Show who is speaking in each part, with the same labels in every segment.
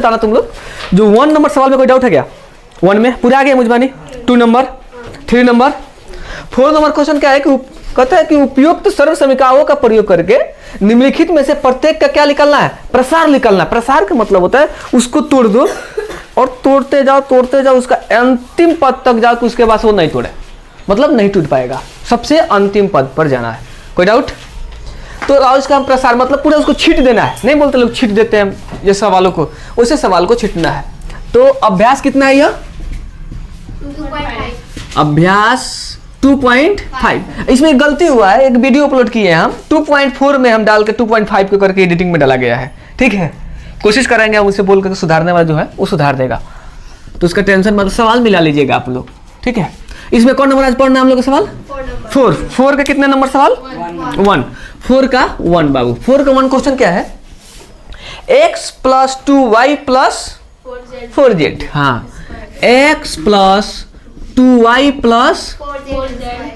Speaker 1: बताना तुम लोग, जो 1 नंबर सवाल में कोई डाउट है क्या? 1 में पूरा आ गया मुझबानी। 2 नंबर, 3 नंबर, 4 नंबर क्वेश्चन क्या है कि कहता है कि उपयुक्त सर्व समीकरणों का प्रयोग करके निम्नलिखित में से प्रत्येक का क्या निकालना है? प्रसार निकालना है। प्रसार का मतलब होता है उसको तोड़ दो और तोड़ते जाओ उसका अंतिम पद तक जाओ कि उसके बाद वो नहीं तोड़े, मतलब नहीं टूट पाएगा, सबसे अंतिम पद पर जाना है। कोई डाउट? तो राउज का प्रसार मतलब पूरा उसको छीट देना है, नहीं बोलते लोग छीट देते हैं ये सवालों को, उसे सवाल को छीटना है। तो अभ्यास कितना है यह?
Speaker 2: 2.5।
Speaker 1: अभ्यास 2.5। इसमें गलती हुआ है, एक वीडियो अपलोड किए हैं हम 2.4 में हम डाल के 2.5 को करके एडिटिंग में डाला गया है। ठीक है, कोशिश करेंगे हम उसे बोल करके सुधारने वाला जो है वो सुधार देगा, तो उसका टेंशन मत, सवाल मिला लीजिएगा आप लोग। ठीक है, इसमें कौन नंबर आज पढ़ना है हम लोग का सवाल? 4 का कितने नंबर सवाल? 1। 4 का 1 बाबू। 4 का 1 क्वेश्चन क्या है? x + 2y + 4z। हाँ, x + 2y +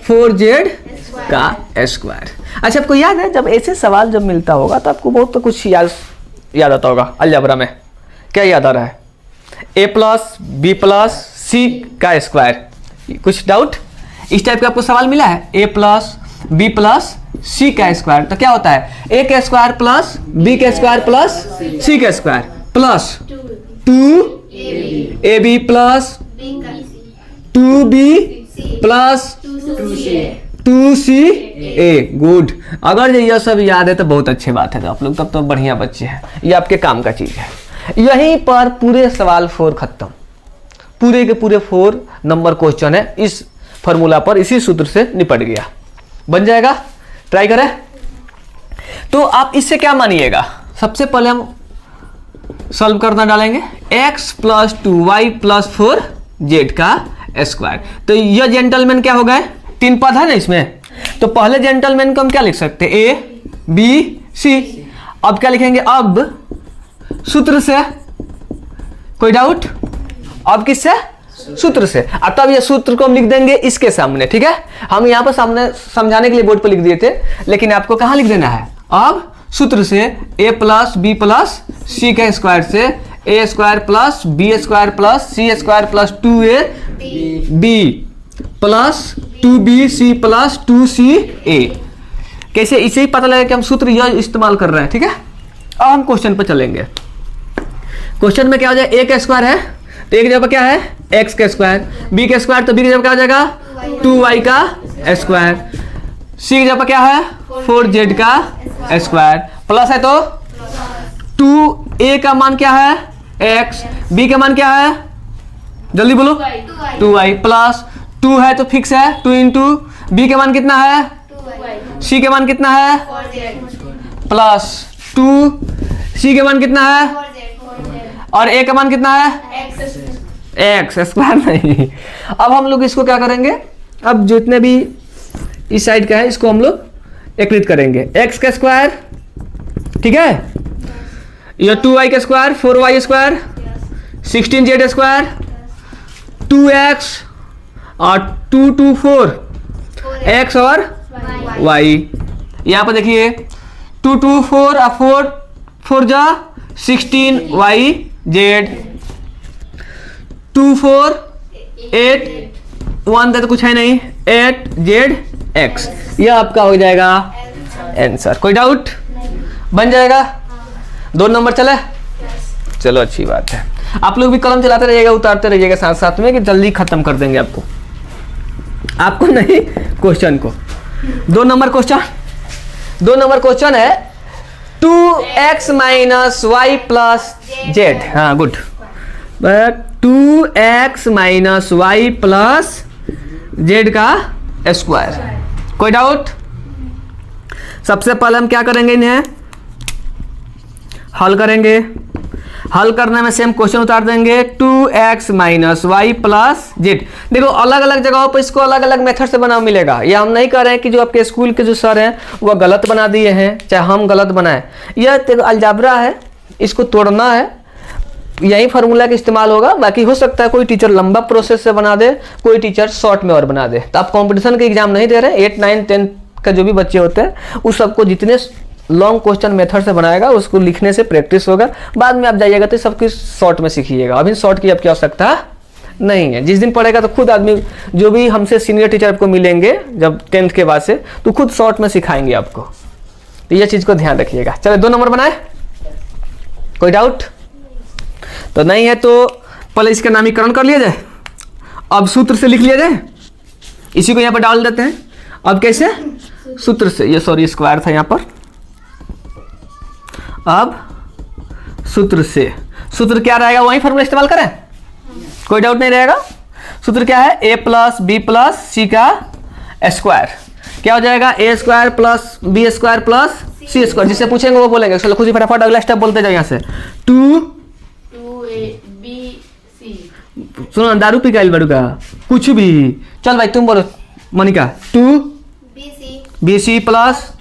Speaker 1: 4z का स्क्वायर। अच्छा, आपको याद है जब ऐसे सवाल जब मिलता होगा तो आपको बहुत तो कुछ याद आता होगा अलजेब्रा में। क्या याद आ रहा है? a + b + c का स्क्वायर। कुछ डाउट? इस टाइप का आपको सवाल मिला है, a + b + c का स्क्वायर, तो क्या होता है? a का स्क्वायर प्लस b का स्क्वायर प्लस c का square plus 2ab plus 2b plus 2ca। Good. अगर यह सब याद है तो बहुत अच्छी बात है, तो आप लोग तब तो बढ़िया बच्चे हैं, ये आपके काम का चीज है। यहीं पर पूरे सवाल 4 खत्म, पूरे के पूरे 4 नंबर क्वेश्चन है इस फॉर्मूला पर, इसी सूत्र से निपट गया। बन जाएगा, ट्राई करें। तो आप इससे क्या मानिएगा? सबसे पहले हम सॉल्व करना डालेंगे x + 2y + 4z का स्क्वायर। तो यह जेंटलमैन क्या हो गए? 3 पद है ना इसमें, तो पहले जेंटलमैन को हम क्या लिख सकते हैं? a b c। अब क्या लिखेंगे? अब सूत्र से। कोई डाउट? अब किससे? सूत्र से। अब तब ये सूत्र को हम लिख देंगे इसके सामने। ठीक है, हम यहाँ पर सामने समझाने के लिए बोर्ड पर लिख दिए थे, लेकिन आपको कहाँ लिख देना है? अब सूत्र से a + b + c का स्क्वायर से a² + b² + c² + 2ab plus 2bc + 2ca। कैसे? इसे ही पता लगा कि हम सूत्र यह इस्तेमाल कर रहे हैं। ठीक है, अब हम क्वेश्चन पर चलेंगे। क्वेश्चन में क्या हो जाए? a का स्क्वायर है तो a की जगह क्या है? x का स्क्वायर, b का स्क्वायर तो b की जगह क्या हो जाएगा? 2y का स्क्वायर, c की जगह क्या है? 4z का स्क्वायर, प्लस है तो 2a का मान क्या है? x, b का मान क्या है? जल्दी बोलो। 2y प्लस 2 है तो फिक्स है, 2 इंटू b का मान कितना है? c का मान कितना है? प्लस 2 c का मान कितना है? और a का मान कितना है? x स्क्वायर नहीं। अब हम लोग इसको क्या करेंगे? अब जितने भी इस साइड का है इसको हम लोग एकीकृत करेंगे। x का स्क्वायर, ठीक है, यह 2y का square, 4y square, 16z square, 2x और 2 2 4 x और y। यहाँ पर देखिए 2 2 4 और 4 4 जा 16y z, 2 4 8 1 तो कुछ है नहीं, 8z x। यह आपका हो जाएगा आंसर। कोई डाउट? बन जाएगा। 2 नंबर चले? चलो अच्छी बात है। आप लोग भी कलम चलाते रहिएगा, उतारते रहिएगा साथ साथ में, कि जल्दी खत्म कर देंगे आपको नहीं, क्वेश्चन को। 2 नंबर क्वेश्चन, 2 नंबर क्वेश्चन है 2x - y + z। हाँ गुड, 2x - y + z का स्क्वायर। कोई डाउट? सबसे पहले हम क्या करेंगे? इन्हें हल करेंगे। हल करने में सेम क्वेश्चन उतार देंगे 2x - y + z। देखो अलग अलग जगहों पर इसको अलग अलग मेथड से बना मिलेगा। ये हम नहीं कर रहे हैं कि जो आपके स्कूल के जो सर हैं वो गलत बना दिए हैं, चाहे हम गलत बनाएं। यह अलजेब्रा है, इसको तोड़ना है, यही फार्मूला का इस्तेमाल होगा। बाकी हो सकता है कोई टीचर लंबा प्रोसेस से बना दे, कोई टीचर शॉर्ट में और बना दे। तो आप कंपटीशन के एग्जाम नहीं दे रहे, 8 9 10 का जो भी बच्चे होते हैं उस सबको जितने लॉन्ग क्वेश्चन मेथड से बनाएगा, उसको लिखने से प्रैक्टिस होगा, बाद में आप जाइएगा तो सब कुछ शॉर्ट में सीखिएगा। अभी शॉर्ट की आपकी आवश्यकता नहीं है। जिस दिन पढ़ेगा तो खुद आदमी, जो भी हमसे सीनियर टीचर आपको मिलेंगे जब 10th के बाद से, तो खुद शॉर्ट में सिखाएंगे आपको। तो ये चीज़ को ध्यान रखिएगा। चलो 2 नंबर बनाए, कोई डाउट तो नहीं है तो पहले इसका नामीकरण कर लिया जाए, अब सूत्र से लिख लिया जाए। इसी को यहाँ पर डाल देते हैं। अब कैसे? सूत्र से, ये सॉरी स्क्वायर था यहाँ पर, अब सूत्र से। सूत्र क्या रहेगा? वही फॉर्मूला इस्तेमाल करें, कोई डाउट नहीं रहेगा। सूत्र क्या है? a प्लस बी प्लस सी का स्क्वायर क्या हो जाएगा? a square plus B square plus C square. जिससे पूछेंगे वो बोलेंगे। चलो खुद ही फटाफट अगला स्टेप बोलते जाओ यहाँ से।
Speaker 2: 2ab
Speaker 1: सुनो, दारू पी का बड़ू का कुछ भी। चल भाई तुम बोलो Manika. 2bc plus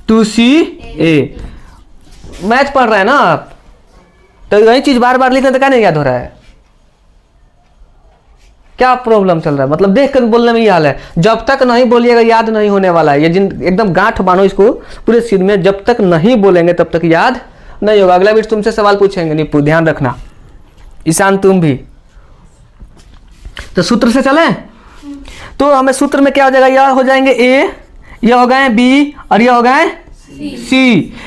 Speaker 1: 2ca। Math पढ़ रहे हैं ना आप, तो यही चीज बार बार लिखने तो क्या नहीं याद हो रहा है? क्या प्रॉब्लम चल रहा है? मतलब देख कर बोलने में ये हाल है। जब तक नहीं बोलिएगा याद नहीं होने वाला है। ये जिन एकदम गांठ बांधो इसको पूरे सिर में, जब तक नहीं बोलेंगे तब तक याद नहीं होगा। अगला बीच तुमसे सवाल पूछेंगे, नहीं ध्यान रखना। ईशान तुम भी। तो सूत्र से चलें, तो हमें सूत्र में क्या हो जाएगा? यह हो जाएंगे a, यह हो गए b और यह हो गए c।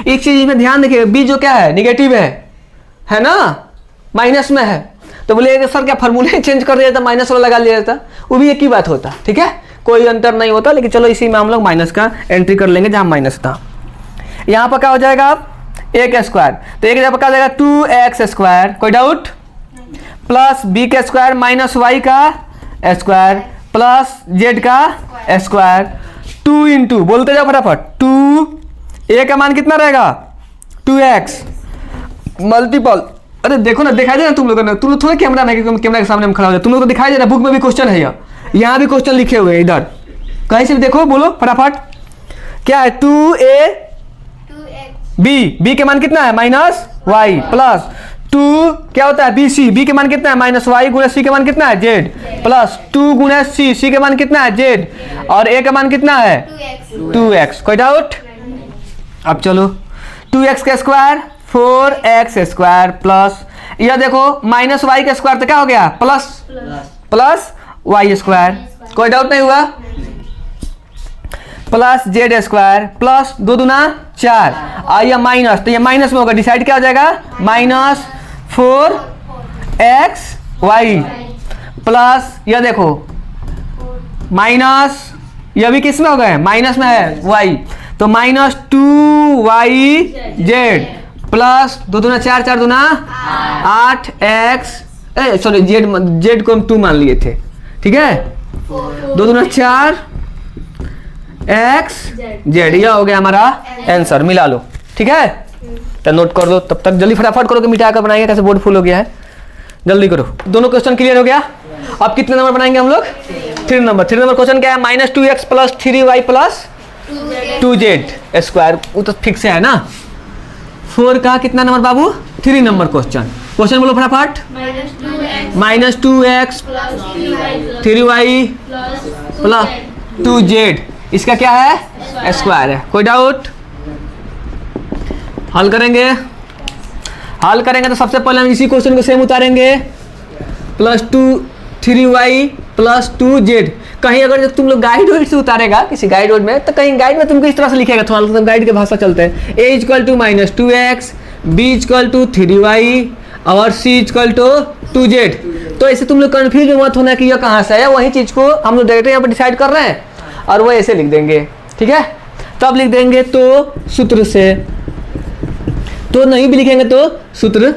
Speaker 1: एक चीज में ध्यान रखिएगा, b जो क्या है? निगेटिव है ना, माइनस में है। तो बोले सर क्या फॉर्मूले चेंज कर दिया था, माइनस वाला लगा लिया था? वो भी एक ही बात होता, ठीक है, कोई अंतर नहीं होता। लेकिन चलो इसी में हम लोग माइनस का एंट्री कर लेंगे जहां माइनस था। यहाँ पर क्या हो जाएगा? अब a का स्क्वायर, तो एक जगह पर क्या हो जाएगा? 2x स्क्वायर, कोई डाउट, प्लस b का स्क्वायर माइनस y का स्क्वायर प्लस z का स्क्वायर। 2 इंटू, बोलते जाओ फटाफट, 2 a का मान कितना रहेगा? 2x multiple. अरे देखो ना, दिखाई दे ना तुम लोगों ने, तुम लोग थोड़ा कैमरा के सामने में खड़ा हो जाए, तुम लोग को दिखाई दे रहा है। बुक में भी क्वेश्चन है, यहाँ भी क्वेश्चन लिखे हुए हैं, इधर कहीं से भी देखो, बोलो फटाफट क्या है? 2b के मान कितना है? माइनस y प्लस 2 क्या होता है? b के मान कितना है? माइनस y गुणा c के मान कितना है? z प्लस 2 गुणा c के मान कितना है? z और a का मान कितना है? 2x। कोई डाउट? अब चलो 2x का स्क्वायर 4x स्क्वायर प्लस, यह देखो माइनस y का स्क्वायर तो क्या हो गया? Plus y square. कोई डाउट नहीं हुआ? प्लस z स्क्वायर प्लस 2 दूना 4 और यह माइनस, तो यह माइनस में होगा, डिसाइड क्या हो जाएगा? माइनस 4xy प्लस यह देखो माइनस, यह भी किस में हो गए? माइनस में है y, तो माइनस 2yz प्लस 2 दूना 4 4 दूना 8x, सॉरी z को हम 2 मान लिए थे, ठीक है, 2 दूना 4 x z। यह हो गया हमारा आंसर। मिला लो, ठीक है, तो नोट कर दो। तब तक जल्दी फटाफट करो कि मिटा कर बनाइए, कैसे बोर्ड फुल हो गया है, जल्दी करो। दोनों क्वेश्चन क्लियर हो गया। अब कितने नंबर बनाएंगे हम लोग? 3 नंबर। 3 नंबर क्वेश्चन क्या है? Minus 2x plus 3y plus 2z square, वो तो फिक्स है ना। 4 का कितना नंबर बाबू? 3 नंबर क्वेश्चन। क्वेश्चन बोलो फटाफट। Minus 2x 3y plus 2z, इसका क्या है? स्क्वायर है। कोई डाउट? हल करेंगे। हल करेंगे तो सबसे पहले हम इसी क्वेश्चन को सेम उतारेंगे, प्लस 3y प्लस 2z। कहीं अगर तुम लोग गाइड वाइड से उतारेगा किसी गाइड वाइड में, तो कहीं गाइड में तुमको इस तरह से लिखेगा, थोड़ा मतलब गाइड के भाषा चलते हैं। a equal to minus 2x, b equal to 3y और c इक्वल टू 2z। तो ऐसे तुम लोग कन्फ्यूज मत होना कि यह कहाँ से है, वही चीज़ को हम लोग डायरेक्ट यहाँ पर डिसाइड कर रहे हैं और वो ऐसे लिख देंगे, ठीक है। तब लिख देंगे तो सूत्र से, तो नहीं भी लिखेंगे तो सूत्र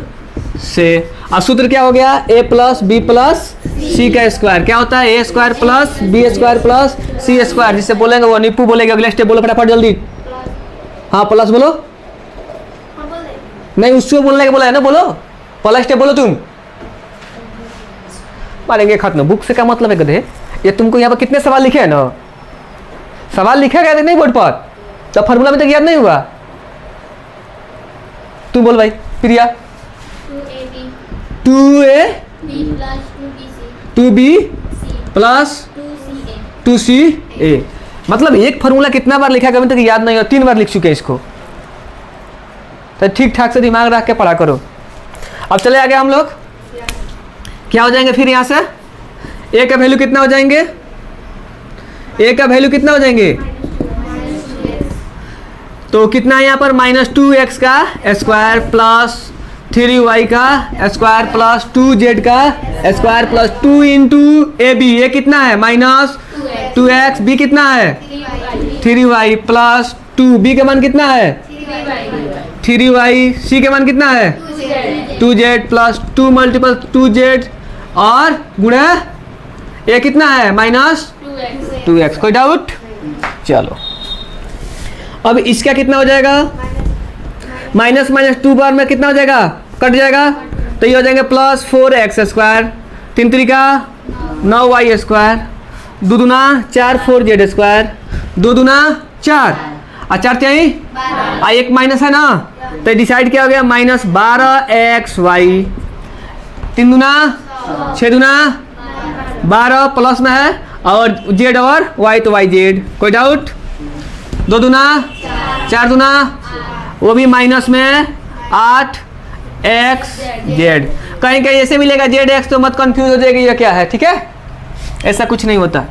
Speaker 1: से। और सूत्र क्या हो गया? a प्लस बी प्लस सी का स्क्वायर क्या होता है? a square plus B square plus C square. जिससे बोलेंगे वो निप्पू बोलेगा। अगले स्टेप बोलो फटाफट जल्दी। हाँ प्लस बोलो। नहीं उसको बोलने के बोला है ना, बोलो पहला स्टेप बोलो तुम। मारेंगे खत्म। बुक से क्या मतलब है गधे? ये तुमको यहाँ पर कितने सवाल लिखे हैं ना, सवाल लिखा गया नहीं बोर्ड पर, तो फॉर्मूला में तक याद नहीं हुआ। तू बोल भाई प्रिया। 2a 2b plus 2ca। मतलब एक फॉर्मूला कितना बार लिखा गया तक याद नहीं हो, 3 बार लिख चुके हैं इसको। तो ठीक ठाक से दिमाग रख के पढ़ा करो। अब चले आगे हम लोग, क्या हो जाएंगे फिर यहाँ से, ए का वैल्यू कितना हो जाएंगे, ए का वैल्यू कितना हो जाएंगे, तो कितना है यहाँ पर -2x का स्क्वायर प्लस 3y का स्क्वायर प्लस 2z का square plus 2 into a b, ये कितना है -2x, बी कितना है 3y प्लस 2, बी का मान कितना है 3y, सी के मान कितना है 2z प्लस 2 मल्टीपल 2z और गुणा ये कितना है -2x। कोई डाउट? चलो अब इसका कितना हो जाएगा, माइनस माइनस 2 बार में कितना हो जाएगा, कट जाएगा, तो ये हो जाएंगे plus 4x square, 3 Trika 9y square, 2 दूना 4 4z स्क्वायर, 2 दूना 4 और 4 त्याई आ एक माइनस है ना, तो डिसाइड क्या हो गया -12xy, 3 दूना 6 दूना 12 प्लस में है और z और y तो yz। कोई डाउट? 2 दूना 4 दूना वो भी माइनस में 8xz, कहीं कहीं ऐसे मिलेगा zx तो मत कंफ्यूज हो जाएगी ये क्या है, ठीक है, ऐसा कुछ नहीं होता।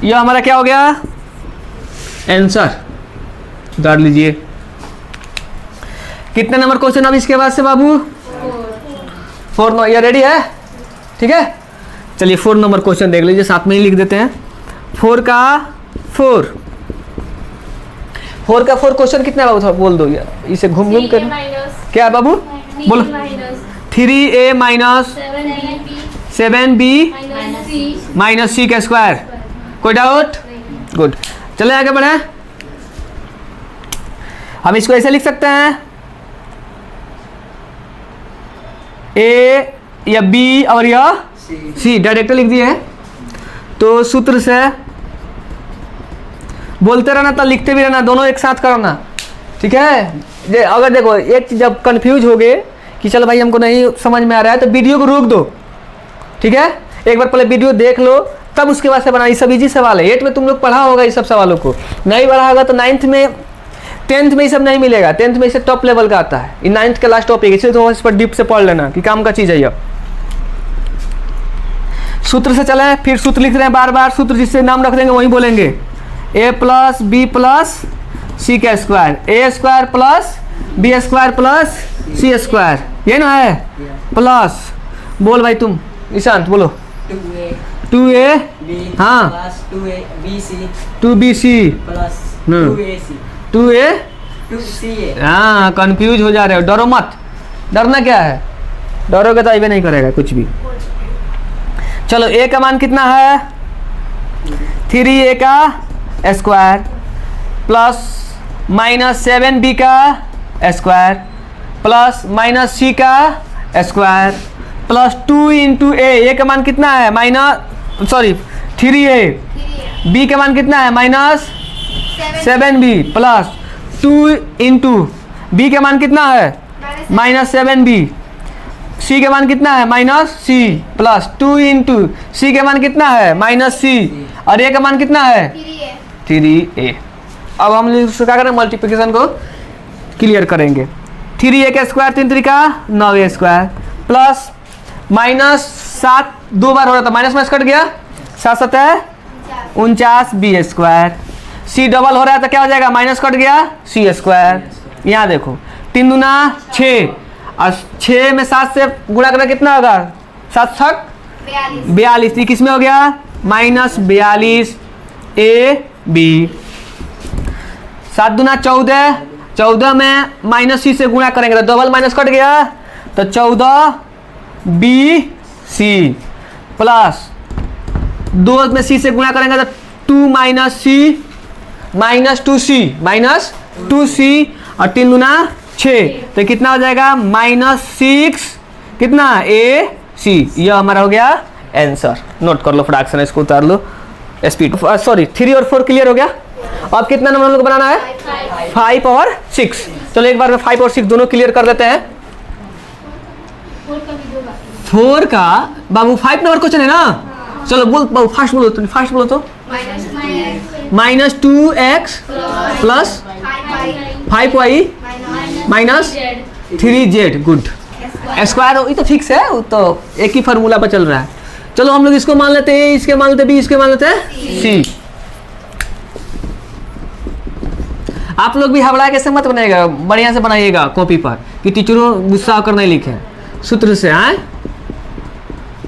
Speaker 1: यह हमारा क्या हो गया आंसर, उतार लीजिए। कितने नंबर क्वेश्चन अब इसके बाद से बाबू 4 नंबर, ये रेडी है, ठीक है। चलिए 4 नंबर क्वेश्चन देख लीजिए, साथ में ही लिख देते हैं। 4 का 4 क्वेश्चन कितना बाबू बोल दो यार, इसे घूम घूम कर क्या है बाबू बोलो, 3a minus 7b minus c का स्क्वायर। कोई डाउट? गुड, चले आगे बढ़े। हम इसको ऐसे लिख सकते हैं a या b और या c, डायरेक्ट लिख दिए हैं। तो सूत्र से बोलते रहना तो लिखते भी रहना, दोनों एक साथ करना, ठीक है। अगर देखो एक चीज जब कंफ्यूज हो गए कि चलो भाई हमको नहीं समझ में आ रहा है तो वीडियो को रोक दो, ठीक है, एक बार पहले वीडियो देख लो तब उसके बाद से बना। ये सब इजी सवाल है, 8 में तुम लोग पढ़ा होगा ये सब सवालों को, नहीं पढ़ा होगा तो 9th में 10th में ये सब नहीं मिलेगा, 10th में इसे टॉप लेवल का आता है, ये 9th का लास्ट टॉपिक, इसलिए तो इस पर डीप से पढ़ लेना कि काम का चीज़ है। ये सूत्र से चले, फिर सूत्र लिख रहे हैं बार बार, सूत्र जिससे नाम रख देंगे वही बोलेंगे, a प्लस बी प्लस सी का square, A square plus B square plus C square, ये ना है प्लस, बोल भाई तुम ईशांत बोलो 2a हाँ 2bc प्लस 2a हाँ, कंफ्यूज हो जा रहे हो, डरो मत, डरना क्या है, डरोगे तो अभी नहीं करेगा कुछ भी। चलो a का मान कितना है 3a का स्क्वायर प्लस -7b का स्क्वायर प्लस -c का स्क्वायर प्लस 2 इंटू ए का मान कितना है 3a, b का मान कितना है -7b प्लस 2 इंटू b का मान कितना है -7b, c का मान कितना है -c प्लस 2 इंटू c का मान कितना है -c और a का मान कितना है 3a। अब हम क्या करें, मल्टीप्लिकेशन को क्लियर करेंगे। 3a का square 3 Trika 9a square plus -7 2 बार हो रहा था, माइनस माइनस कट गया, 7 7 है 49b स्क्वायर, c डबल हो रहा है तो क्या हो जाएगा, माइनस कट गया c स्क्वायर। यहाँ देखो 3 दूना 6 और 6 में 7 से गुणा करना कितना होगा, 7 छक 42, किस में हो गया -42 ab। 7 दूना 14, 14 में -c से गुणा करेंगे तो डबल माइनस कट गया तो 14bc प्लस 2 में c से गुणा करेंगे तो 2-2c और 3 दूना 6 तो कितना हो जाएगा -6 कितना ac। यह हमारा हो गया आंसर, नोट कर लो फ्रैक्शन, इसको उतार लो स्पीड। सॉरी 3 और 4 क्लियर हो गया। अब कितना नंबर हम लोग बनाना है 5 और 6। चलो एक बार में 5 और 6 दोनों क्लियर कर देते हैं। 4 का बाबू 5 नंबर क्वेश्चन है ना, चलो बोल बाबू फास्ट बोलो, तुम फास्ट बोलो तो -2x plus 5y minus 3z, good. Square ये तो फिक्स है, वो तो एक ही फार्मूला पर चल रहा है। चलो हम लोग इसको मान लेते हैं, इसके मान लेते हैं बी, इसके मान लेते हैं सी। आप लोग भी हवड़ा कैसे मत बनाइएगा, बढ़िया से बनाइएगा कॉपी पर कि टीचरों गुस्सा होकर नहीं लिखे। सूत्र से आए,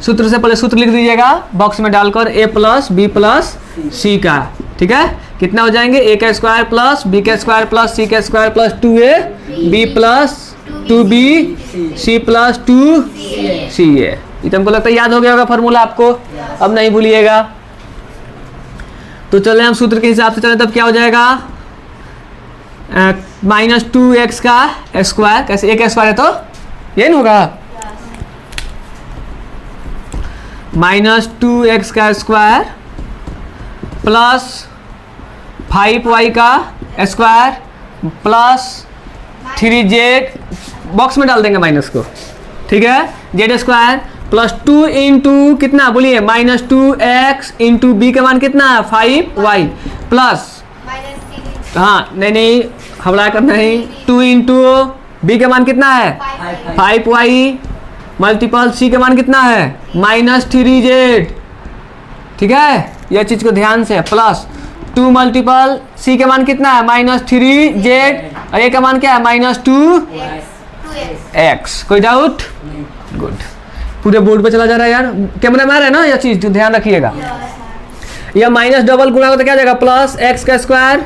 Speaker 1: सूत्र से पहले सूत्र लिख दीजिएगा बॉक्स में डालकर, a प्लस बी प्लस सी का, ठीक है। कितना हो जाएंगे, a का स्क्वायर प्लस बी का स्क्वायर प्लस सी का square plus 2a B plus 2b C plus 2ca। ये तो हमको लगता है याद हो गया होगा फार्मूला आपको, अब नहीं भूलिएगा। तो चले हम सूत्र के हिसाब से चले, तब क्या हो जाएगा, माइनस 2x का स्क्वायर, कैसे एक स्क्वायर है तो ये नहीं होगा, माइनस 2x का स्क्वायर प्लस 5y का स्क्वायर प्लस 3z, बॉक्स में डाल देंगे माइनस को, ठीक है, जेड स्क्वायर प्लस 2 इंटू कितना बोलिए, माइनस 2x इंटू बी का मान कितना, 5y प्लस, हाँ नहीं हवड़ा करना है, 2 इंटू बी का मान कितना है 5y मल्टीपल सी का मान कितना है माइनस 3z, ठीक है, यह चीज को ध्यान से, प्लस 2 मल्टीपल सी का मान कितना है माइनस 3z और ए का मान क्या है माइनस 2x। कोई डाउट, गुड। पूरे बोर्ड पे चला जा रहा है यार, कैमरा में आ रहा है ना यह चीज, ध्यान रखिएगा। यह माइनस डबल गुणा होता क्या जाएगा, प्लस x का स्क्वायर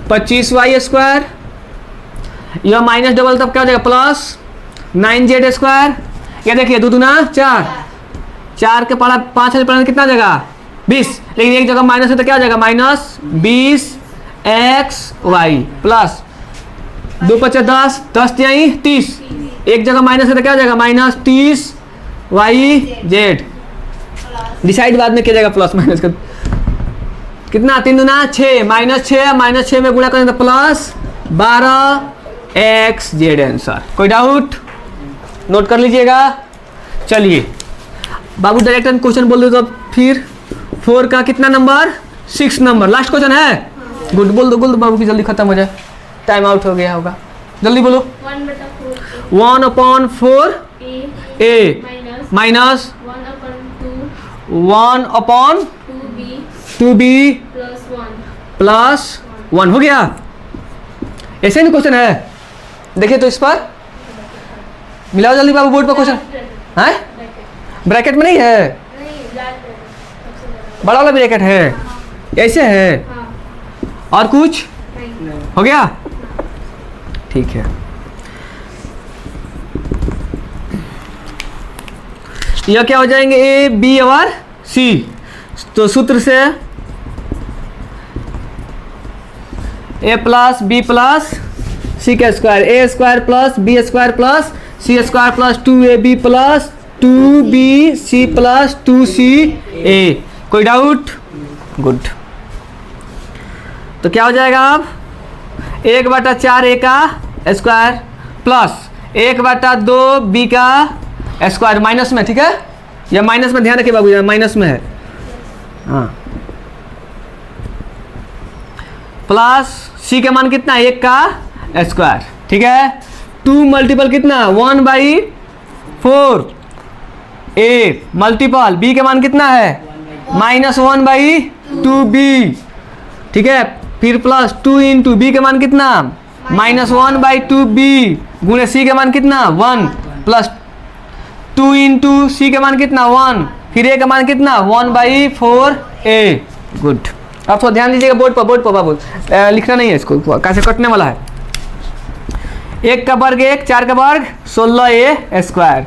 Speaker 1: 25y स्क्वायर, यह माइनस डबल तब क्या हो जाएगा, प्लस 9z स्क्वायर। ये देखिए 2 दूना 4, 4 के पढ़ा 5 से पढ़ा कितना जाएगा 20, लेकिन एक जगह माइनस है तो क्या हो जाएगा माइनस 20xy प्लस 2 × 5 = 10, 10 यहीं 30, एक जगह माइनस है तो क्या हो जाएगा माइनस 30yz। डिसाइड बाद में किया जाएगा प्लस माइनस का, कितना 3 दूना 6, माइनस 6 में गुणा करें तो प्लस 12xz आंसर। कोई डाउट, नोट कर लीजिएगा। चलिए बाबू डायरेक्ट क्वेश्चन बोल दो तो फिर 4 का कितना नंबर, 6 नंबर, लास्ट क्वेश्चन है, गुड। बोल दो बाबू की, जल्दी खत्म हो जाए, टाइम आउट हो गया होगा, जल्दी बोलो। 1/4 a माइनस 1/2b प्लस 1 हो गया। ऐसे नहीं क्वेश्चन है, देखिए तो इस पर मिलाओ जल्दी बाबू बोर्ड पर क्वेश्चन है, ब्रैकेट में नहीं है, बड़ा वाला ब्रैकेट है, ऐसे है, और कुछ हो गया, ठीक है। यह क्या हो जाएंगे, ए बी और सी। तो सूत्र से ए प्लस बी प्लस सी का square, A square plus B square plus C square plus 2ab plus 2bc plus 2ca। कोई डाउट, गुड। तो क्या हो जाएगा अब, 1/4 a का स्क्वायर प्लस 1/2 b का स्क्वायर, माइनस में, ठीक है, या माइनस में ध्यान रखिए बाबू, या माइनस में है, हाँ, प्लस c का मान कितना, 1 का स्क्वायर, ठीक है, 2 मल्टीपल कितना 1/4 a मल्टीपल b का मान कितना है माइनस 1/2b, ठीक है, फिर प्लस 2 इंटू बी का मान कितना माइनस 1/2b गुणे सी का मान कितना 1 प्लस 2 इंटू सी का मान कितना 1, फिर ए का मान कितना 1/4a। गुड। अब थोड़ा ध्यान दीजिएगा बोर्ड पर बाबू, लिखना नहीं है इसको, कैसे कटने वाला है। 1 का वर्ग 1, 4 का वर्ग 16a स्क्वायर,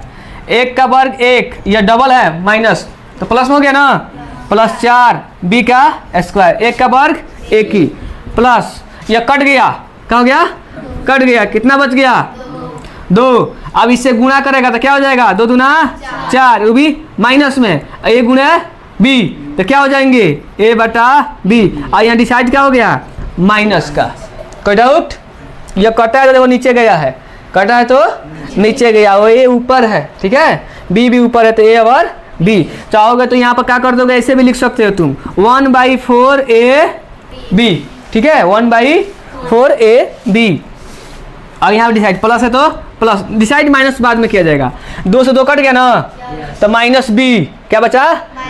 Speaker 1: 1 का वर्ग 1, यह डबल है माइनस तो प्लस हो गया ना, प्लस 4 बी का स्क्वायर, 1 का वर्ग 1 ही प्लस, यह कट गया, क्या हो गया, कट गया, कितना बच गया 2। अब इससे गुणा करेगा तो क्या हो जाएगा, 2 दूना 4, वो भी माइनस में, a गुणे b तो क्या हो जाएंगे a/b, और यहाँ डिसाइड क्या हो गया माइनस का। कोई डाउट, यह कटा है तो देखो नीचे गया है, कटा है तो नीचे गया, वो a ऊपर है, ठीक है, b भी ऊपर है, तो a और b। चाहोगे तो यहाँ पर क्या कर दोगे, ऐसे भी लिख सकते हो तुम 1/4ab, ठीक है, 1/4ab। और यहाँ डिसाइड प्लस है तो प्लस, डिसाइड माइनस बाद में किया जाएगा। 2 से 2 कट गया ना, तो माइनस बी क्या बचा,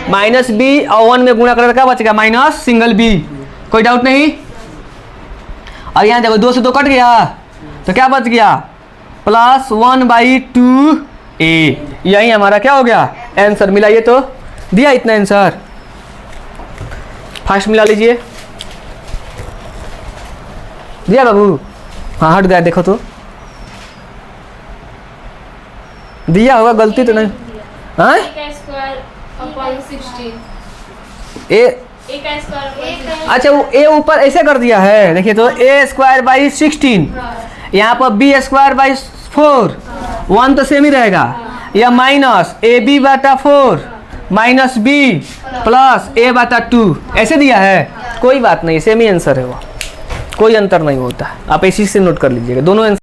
Speaker 1: माइनस बी, और 1 में गुणा कर क्या बचेगा, माइनस सिंगल बी। कोई डाउट नहीं। और यहाँ देखो 2 से 2 कट गया तो क्या बच गया, प्लस 1/2 ए। यही हमारा क्या हो गया, आंसर। मिलाइए तो, दिया इतना आंसर, फास्ट मिला लीजिए। दिया बाबू, हाँ हट गया, देखो तो दिया होगा, गलती तो नहीं। हाँ ए, अच्छा वो ए ऊपर ऐसे कर दिया है, देखिए तो a²/16, यहाँ पर b²/4, 1 तो सेम ही रहेगा, या minus ab/4 minus b plus a/2 ऐसे दिया है। कोई बात नहीं, सेम ही आंसर है वो, कोई अंतर नहीं होता। आप इसी से नोट कर लीजिएगा, दोनों आंसर